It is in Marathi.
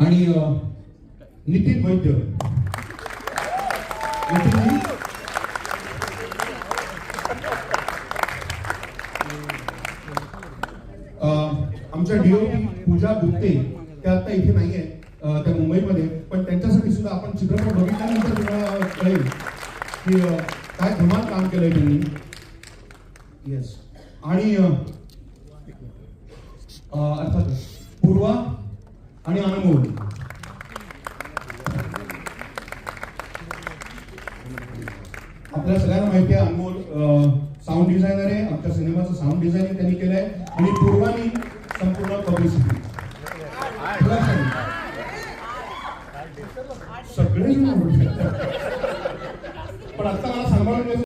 आणि नितीन वैद्य. नितीनजी आमच्या डीओपी पूजा गुप्ते त्या आता इथे नाहीये, त्या मुंबईमध्ये, पण त्यांच्यासाठी सुद्धा आपण चित्रपट बघितल्यानंतर तुम्हाला कळेल की काय धमाल काम केलंय त्यांनी. येस. आणि अर्थात पूर्वा आणि अनमोल. आपल्या सगळ्यांना माहिती आहे अनमोल साऊंड डिझायनर आहे. आमच्या सिनेमाचं साऊंड डिझायनिंग त्यांनी केलंय आणि पूर्वानी संपूर्ण पब्लिसिटी. सगळे पण आता मला